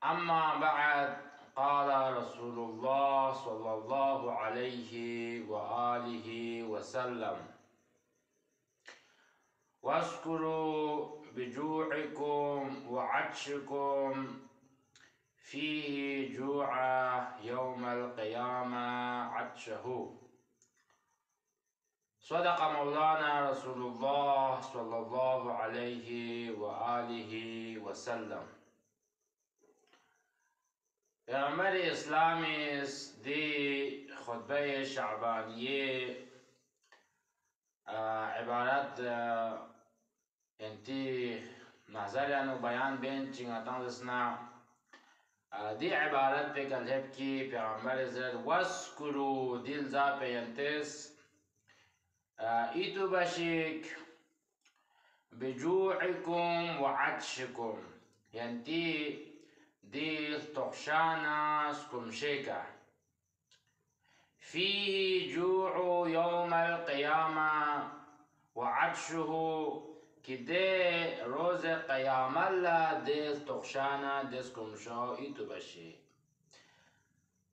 أما بعد قال رسول الله صلى الله عليه وآله وسلم واذكروا بجوعكم وعطشكم فيه جوع يوم القيامة عطشه. صدق مولانا رسول الله صلى الله عليه وآله وسلم. پیغمبر اسلامی است دی خطبه شعبانیه عبارت انتی نظر انو بیان بین چنگتان دسنا دی عبارت پہ کلہب کی پیغمبر زرد وَاسْكُرُوا دل زا پینتس ایتو بشک بجوعکم وعطشکم ینتی دل تخشانا سکمشیکا فيه جوع يوم القيامة وعطشه كده روز قيامة لا دل تخشانا دسكمشو ايتو بشي.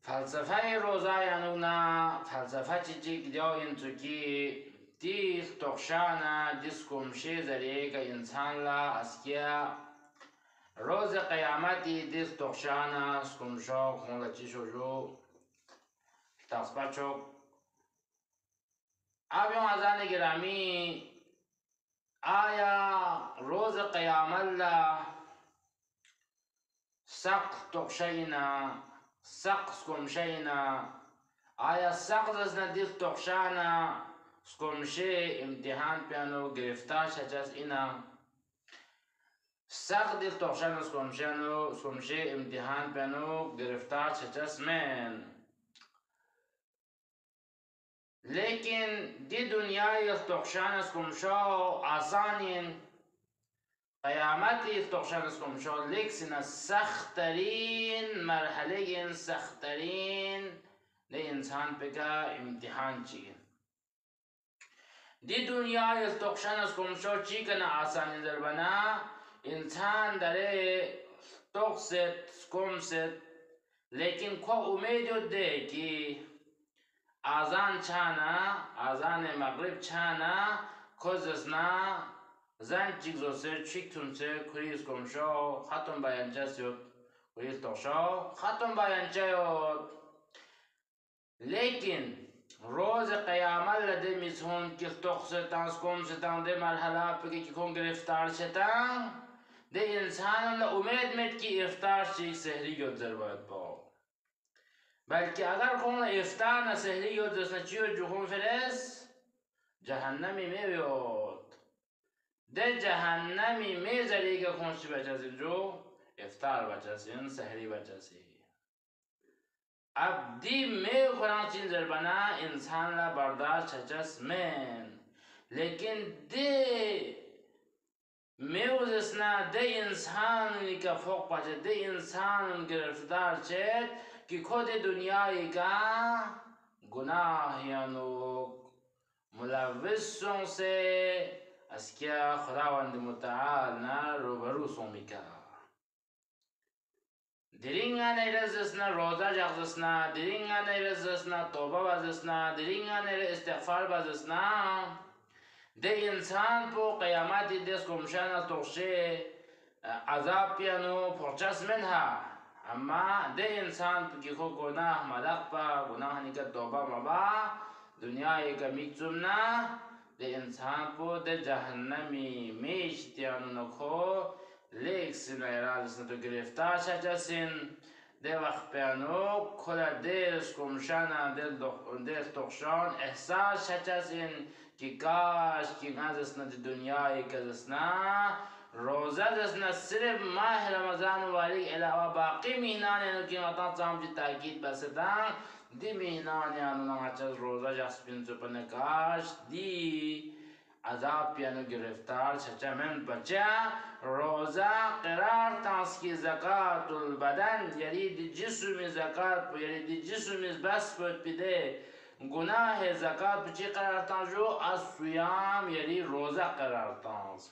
فلسفه روزا يانونا فلسفه چيچيك ديو انتو كي دل تخشانا دسكمشي زريك انسان لا اسكيا روز قیامتی دل تخشانا سکمشو خونده چی شو تصبچو. اب یون ازان گرامی آیا روز قیامت لا سق تخشینا سق سکمشینا آیا سق زن دل تخشانا سکمشه امتحان پیانو گرفتار شچست اینا سخت دل تخشان سکمشه امتحان پیانو گرفتار شچست من. لیکن دی دنیای تخشان سکمشو آسانین قیامتی تخشان سکمشو لیکن سخترین مرحله سخترین دی انسان پکا امتحان چیه. دی دنیای تخشان سکمشو چی کنا آسانین در بنا انسان داره تقصد سکمسد لیکن کو امید ده که آزان چانا آزان مغرب چانا کوزسنا زن چیزو سر چیک تونسه کریز کمشو خاتم باینچه سیود کریز توشو خاتم باینچه یود. لیکن روز قیامت لده میسون که تقصدتان سکمستان ده مرحله پکی که کن گرفتار شتن ده انسان لا امید مید که افطار چی سحری یود ضرورت با بلکه اگر کن افطار نه سحری یود دست چیو جهون فرس جهنمی میوید ده جهنمی میزری که کنشی بچسی جو افطار بچسی سحری بچسی. اب دی می قرآن چین ضربنا انسان لا برداشت چچس من لیکن دی میوزسنا ده انسان که فوق پاچه ده انسان گرفتار چید که خود دنیایی که گناه یانو ملوثون سے از که خداوند متعال نا روبرو سومی که درینگا نیرزسنا روزا جغزسنا درینگا نیرزسنا توبه بازسنا درینگا نیر استغفار بازسنا ده انسان پو قیامتی دست کمشان از توشه عذاب پیانو پرچس منها اما ده انسان پو که خو گناه مدق پا گناه نکت توبه مبا دنیای که میکسومنا ده انسان پو ده جهنمی میشتیانو نکو لیک سنایرازسنا تو گرفتار شچسین ده وقت پیانو کلا دست کمشان دل تخشان احساس شچسین که کاش که نازسنا دی دنیای کزسنا روزه دسنا صرف ماه رمضان والی علاوه باقی مهنان که نتان سام جی تاکید بسدن دی مهنان ناچز روزه جس پینسو پنه کاش دی عذاب پیانو گرفتار چچا من بچه روزه قرار تانس کی زکات البدن یعنی دی جسم زکات یعنی دی جسم بس پد پیده گناه زکات بچی قرار تانجو از سویام یعنی روزه قرار تانس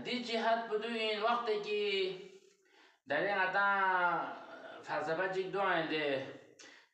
di jihad buduin waktu ki dari ata falsafa jik doan de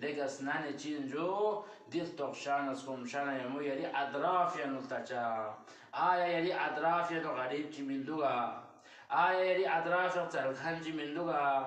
دیگه اسنان چین جو دل تخشان از کمشان یمو یری اطراف یا نلتچا آیا یری اطراف یا غریب چی مندوگا آیا یری اطراف سرخان چی مندوگا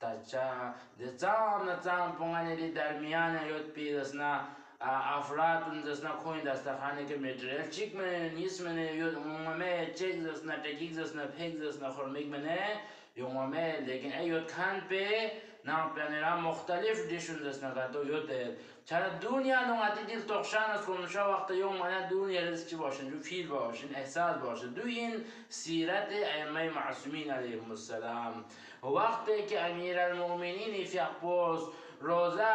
tacha de zam na zam pongane di darmiana yot pi dasna afrat und dasna coin das da khane ke material chik me nis me yot me check dasna tekik dasna peg dasna khormik me yom me lekin ayot khan pe na planera مختلف dishun dasna ga to yot چرا دنیا نوعاتی دل تخشان از کنشا وقت یوم من دنیا رزقی باشن جو فیل باشن احساس باشن دو این سیرت ائمه معصومین علیهم السلام وقتی که امیر المؤمنین فی اقبوس روزه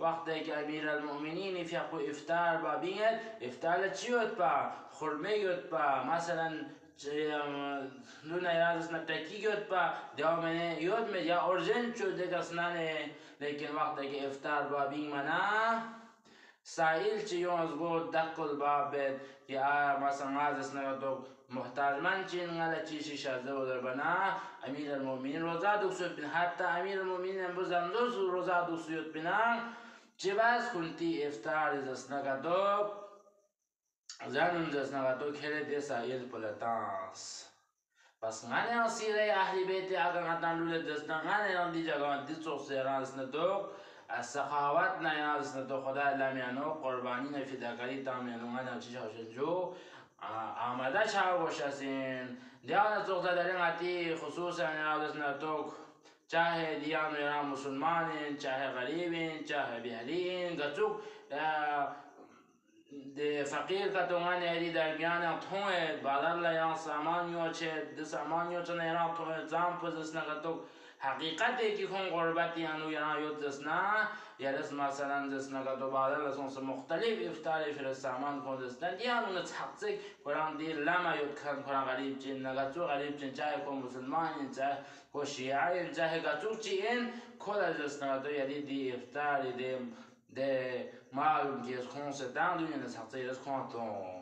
وقتی که امیر المؤمنین فی اقبوس افطار با بینید افطار چیوت با خرمه یوت با مثلا لونه یادش نتکی یاد با دیامنه یاد می یا اورجن چود دکس نانه لیکن وقتی که افطار با بین منا سائل چیونز بود دکل باب بید یا مثلا ازش نگاه محتاج من چین غلا چیشی شازده و در بنا امیر المؤمنین روزه دوسوت بین حتی امیر المؤمنین امروزم روزه دوسوت بینم چه باز کنتی افطار ازش نگاه زنم دست نگاتو کلی دست ایل پلتانس پس غنی آسیره اهلی بیتی اگر غتن لوله دست غنی آن دی جگان دی چوسی رانس ندو از سخاوت نیاز ندو خدا لمیانو قربانی نفیدکاری تامیانو غنی آچی شاشن جو آمده شاو باشسین دیان چوخته دارین غتی خصوصا نیاز ندو چاہے دیانو ایران مسلمانین چاہے غریبین چاہے بیهلین گچوک de فقیر ka tongan eri darmiana thoe badal la ya samanyo che de samanyo che na thoe zam pozis na gato haqiqat ki khon gurbati anu ya yot desna ya res masalan desna gato badal la son se mukhtalif iftar fir saman kon desna ya anu tsaxik quran di lama yot khan quran garib chin na gato garib chin chahe ko musliman chahe ko shi'a chahe gato chin kola desna gato ya di iftar de معلوم که از خون ستان دنیا نسخته از خون تون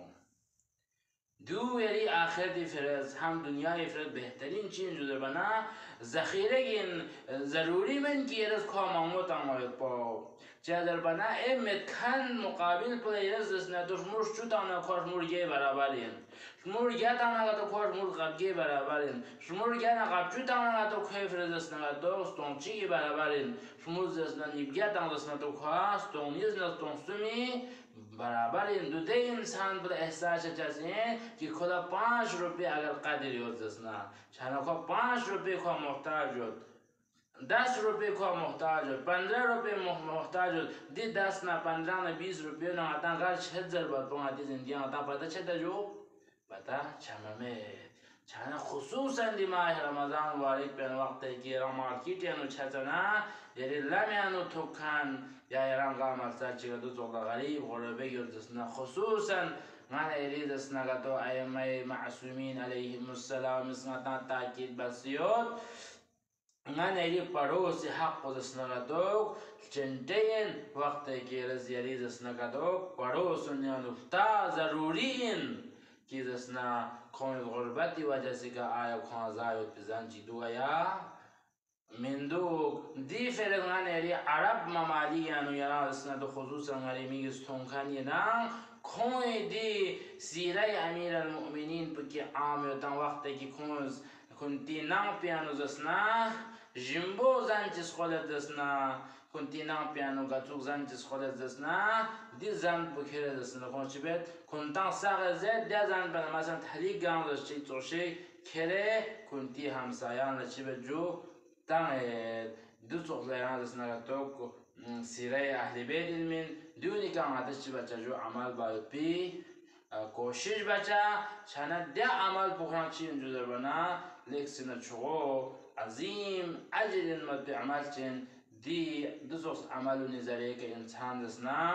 دو یری آخر دی فرز هم دنیای فرز بهترین چین جوده بنا ذخیره gain ضروری من که از کامامو تمایت با چه در بنا امت کن مقابل پلی از دست ندوش مرش چو تانا کار مرگه برابرین شمور گه تانا تو کار مرگ قبگه برابرین شمور گه نقب چو تانا تو که فرز دست ندو ستونچی برابرین شمور دست ندیبگه تانا دست ندو که ستونیز نستونستمی برابر این دو ده انسان پر احساس چیزیں کہ خدا 5 روپے اگر قدری ہوت دسنا چانا کو 5 روپے کو محتاج ہوت 10 روپے کو محتاج ہوت 15 روپے محتاج ہوت دی 10 نا 15 نا 20 روپے نا آتا گار 6000 بات پونگا دی زندگی آتا پتا چتا جو پتا چاما میں چانا خصوصا دی ماہ رمضان مبارک پین وقت ہے کہ مارکیٹ یانو چتنا یری لمیانو توکان یا ایران قامل سرچی دو توقع غریب غربه یردسنا خصوصا غانا یریدسنا گتو ائمه معصومین علیهم السلام اسمتان تاکید بسیار غانا یری پروس حق دسنا گتو چندین وقتی که رز یریدسنا گتو پروس نیانو تا ضرورین که دسنا کون غربتی وجه سکا آیا کون زایود بزن چی دو یا مندوق دی فرقان یری عرب ممالیانو یا اسناد خصوصا غریمی استونکان ینا کوی دی سیره امیر المؤمنین پکی عام یوتن وقتی که کنتی نام پیانو دسنا جنبو زنچس خولت دسنا کنتی نام پیانو گتوک زنچس خولت دسنا دی زن بکره دسنا کنچی بید کنتان ساق زد دی زن بنا مثلا تحلیق گام داشتی توشی کره کنتی همسایان لچی بید جو تانه دو سوخلایان دسنا تو سیره اهل بیت من دونی که آمدش بچه جو عمل باید بی کوشش بچه چنه ده عمل بخورن چی انجو در بنا لیک سینه چغو عظیم اجر مد عمل چین دی دو سوخ عمل و نظریه که انسان دسنا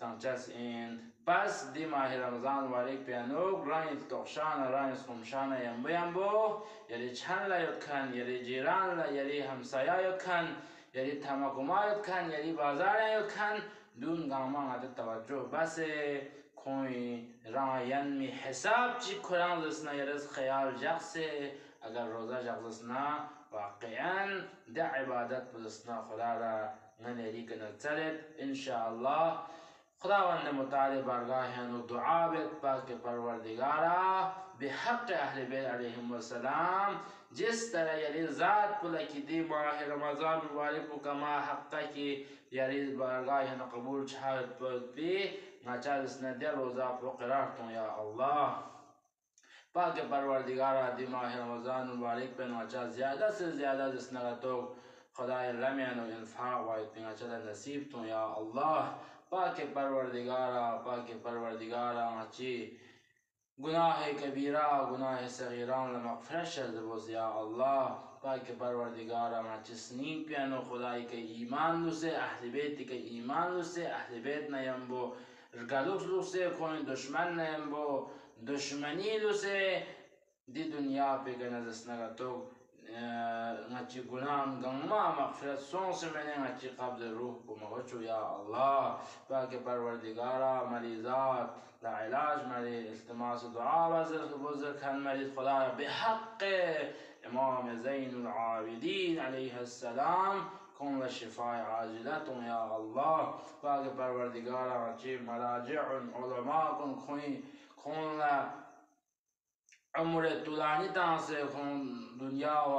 تنجس إن بس دي ماه رمضان واريك بيانوك راين تقشانا راين سخمشانا ينبو ينبو يلي چهن لا يتكن يلي جيران لا يلي همسايا يتكن يلي تماكما يتكن يلي بازار يتكن دون غامان عدد توجه بس کوئی راين می حساب چی کران دسنا يرز خيال جغسه اگر روزا جغسنا واقعا ده عبادت بدسنا خدا را ننيري كنتسلت إن شاء الله خداوند متعال بارگاه و دعا بیت پاک پروردگارا بحق اهل بیت علیهم السلام جس طرح یعنی ذات پلا کی دی ماہ رمضان مبارک کو کما حقا کی یعنی بارگاه و قبول چھاوت پوت بھی ناچار اسنا دے روزہ پو قرار تو یا اللہ پاک پروردگارا دی ماہ رمضان مبارک پہ ناچار زیادہ سے زیادہ جسنا تو خدای لمن و انفاق و اتناچار نصیب تو یا اللہ پاک پروردگارا چی گناہ کبیرہ گناہ صغیران لمغفرت شد بوز یا اللہ پاک پروردگارا چی سنین پیانو خدای کے ایمان لسے اہل بیت کے ایمان لسے اہل بیت نیمبو رگلوس لسے کوئی دشمن نیمبو دشمنی لسے دی دنیا پہ گنزس نگتو ngachi gunam gangma maghfirat song se mene ngachi qabd ruh ko magochu ya Allah paak parwardigara marizat la ilaj mari iltimas dua wazir buzr khan marid khuda bihaq imam zain al-abidin alayhi السلام كن للشفاء عاجلة يا الله paak parwardigara ngachi maraji' ulama كن عمر طولانی تان سے دنیا و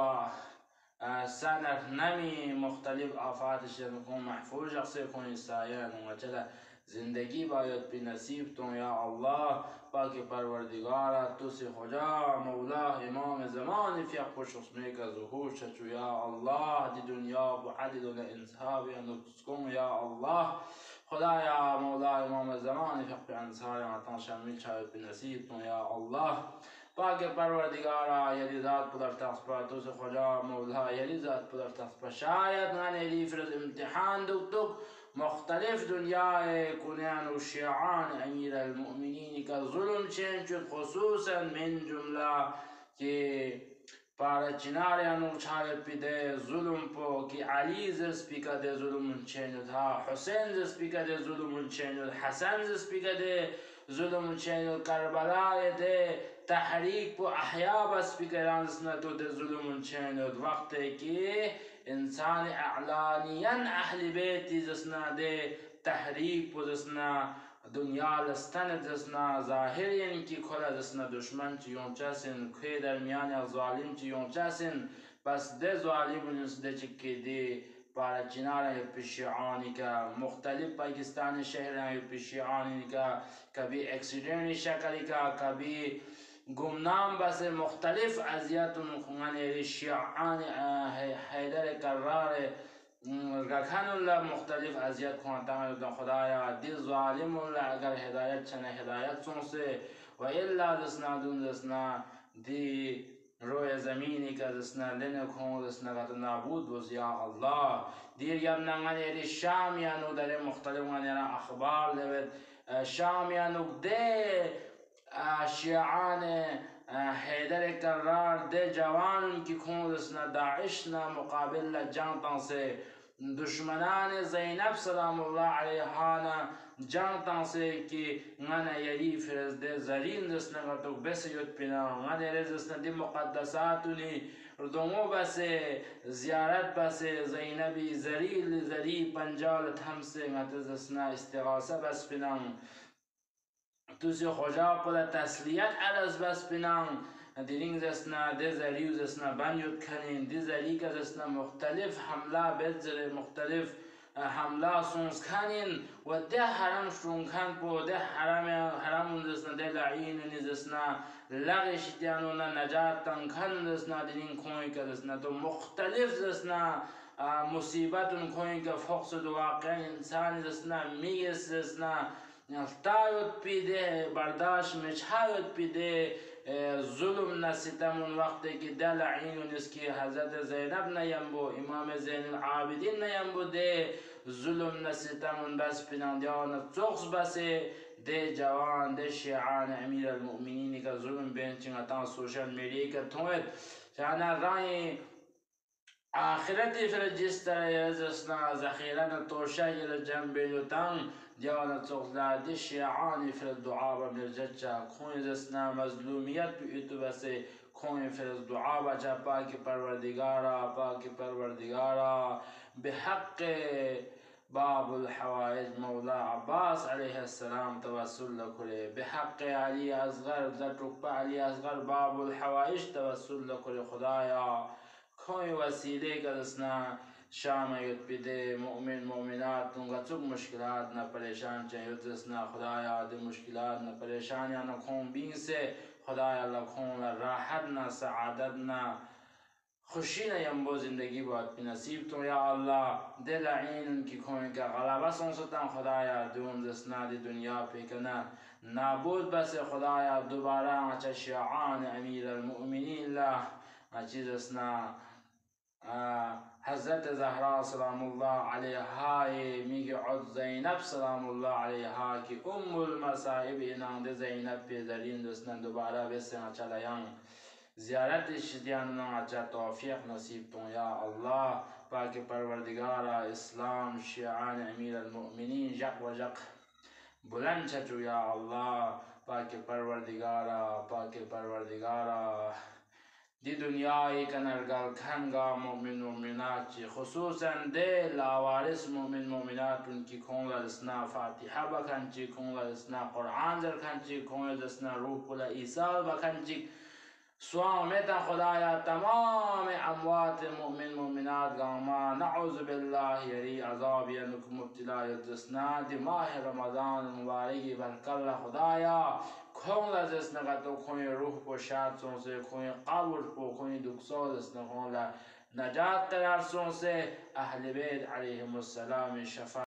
سنف نمی مختلف آفات شدکون محفوظ سے کن سایہ نوچلا زندگی باید بی نصیب تو یا اللہ پاک پروردگارا تو سے خدا مولا امام زمان فی خوش اسمے کا ظہور شچو یا اللہ دی دنیا بحدد و انصحاب انکسکم یا اللہ خدا یا مولا امام زمان فی خوش انصار عطان شامل شاید بی نصیب تو یا اللہ پاک پروردگارا یلی ذات پدر تخصبا تو سے خدا مولا یلی ذات پدر تخصبا شاید نانے فرز امتحان دوتک مختلف دنیا کنان و شیعان امیر المؤمنین کا ظلم چنچد خصوصا من جملہ کہ پارا چنار انو چھاوت پی دے ظلم پو کہ علی زرس پی کا دے ظلم چنچد حسین زرس پی کا دے ظلم چنچد حسن زرس پی کا دے ظلم چنچد کربلا دے تحریک پو احیاء بس بکران سنتو دے ظلم چینود وقت کی انسان اعلانیاً اہل بیتی جسنا دے تحریک پو جسنا دنیا لستن جسنا ظاہرین کی کھولا جسنا دشمن چیون چاسن کھوی درمیان ظالم چیون چاسن بس دے ظالم جس دے چکی دے پارا چنارا پیشیعانی کا مختلف پاکستانی شہران پیشیعانی کا کبھی ایکسیڈنٹ شکلی کا کبھی گمنام بس مختلف اذیت خونان شیعان حیدر کرار رکھن اللہ مختلف اذیت خونتا خدایا دی ظالم اللہ اگر ہدایت چنے ہدایت سن سے و الا دسنا دون دسنا دی روی زمینی کا دسنا لن کھون دسنا کا نابود بز یا اللہ دیر یمنا غنی شام یانو در مختلف غنی اخبار لیوت شام یانو دے شیعان حیدر کرار دے جوان کی خون دسنا داعشنا مقابل جانتاں سے دشمنان زینب سلام اللہ علیہانا جانتاں سے کی غنا یلی فرز دے زرین دسنا گتو بس یوت پینا غنا رزسنا دی مقدساتونی ردومو بس زیارت بس زینبی زریل زری پنجالت ہم سے غنا دسنا استغاثہ بس پینا توسی خوجا پلا تسلیت عرض بس بینام دیرینگ زسنا دی زریو زسنا بنیود کنین دی زری که زسنا مختلف حمله بزر مختلف حمله سونس خانین و ده حرام شون خان پو ده حرام دسنا ده لعین دسنا لغش دیانونا نجات تن خان دسنا دین کوی که دسنا تو مختلف دسنا مصیبت کوی که فوق دو واقع انسان دسنا میگس دسنا تایوت پیده برداشت مچهایوت پیده ظلم نه ستم اون وقتی که دل عین است که حضرت زینب نیم بو امام زین العابدین نیم بو ده ظلم نه ستم اون بس پناندیان چوخس بس ده جوان ده شیعان امیر المؤمنین که ظلم بین چنگتان سوشل میڈیا که توید شانا رای آخرتی فرجستر یزسنا ذخیران توشه یل جنب یوتان دیانا تغلا دی شیعانی فر الدعابة من الججة کون زسنا مظلومیت بیتو بسه کون فر الدعابة جا پاک پروردگارا بحق باب الحوائج مولا عباس علیه السلام توسل لکره بحق علی اصغر زتوپا علی اصغر باب الحوائج توسل لکره خدایا کوئی وسیله کا دسنا شام یوت پیده مؤمن مؤمنات نونگا چوک مشکلات نہ پریشان چاہیے دسنا خدایا دے مشکلات نہ پریشانیاں نہ خون بین سے خدایا اللہ خون راحت نہ سعادت نہ خوشی نہ یمبو زندگی بہت نصیب تو یا اللہ دل عین ان کی کھوئیں کا غلبہ سنسطان خدایا دون دسنا دی دنیا پہ کنا نابود بس خدایا دوبارہ اچھا شیعان امیر المؤمنین اللہ اچھی دسنا حضرت زهرا سلام الله علیها میگه عد زینب سلام الله علیها که المصائب اینانده زینب پیزرین دستن دوباره بسن چلیان زیارتش دیاننا اچھا توفیق نصیب کن یا الله پاک پروردگار اسلام شیعان امیر المؤمنین جق و جق بلند چچو یا الله پاک پروردگارا دی دنیای کنرگل کنگا مومن مومنات چی خصوصا دی لاوارس مومن مومنات انکی کون لسنا فاتحه بکن چی کون لسنا قرآن زر کن چی کون لسنا روح کل ایسال بکن چی سوامیتا خدایا تمام اموات مومن مومنات گاما نعوذ بالله یری عذابی انکم مبتلا یدسنا دی ماہ رمضان مبارکی برکل خدایا کون لازسنا گتو کوئی روح کو شاد سون سے کوئی قبر کو کوئی دکسو دسنا کون لا نجات قرار سون سے اہل بیت علیہم السلام شفاعت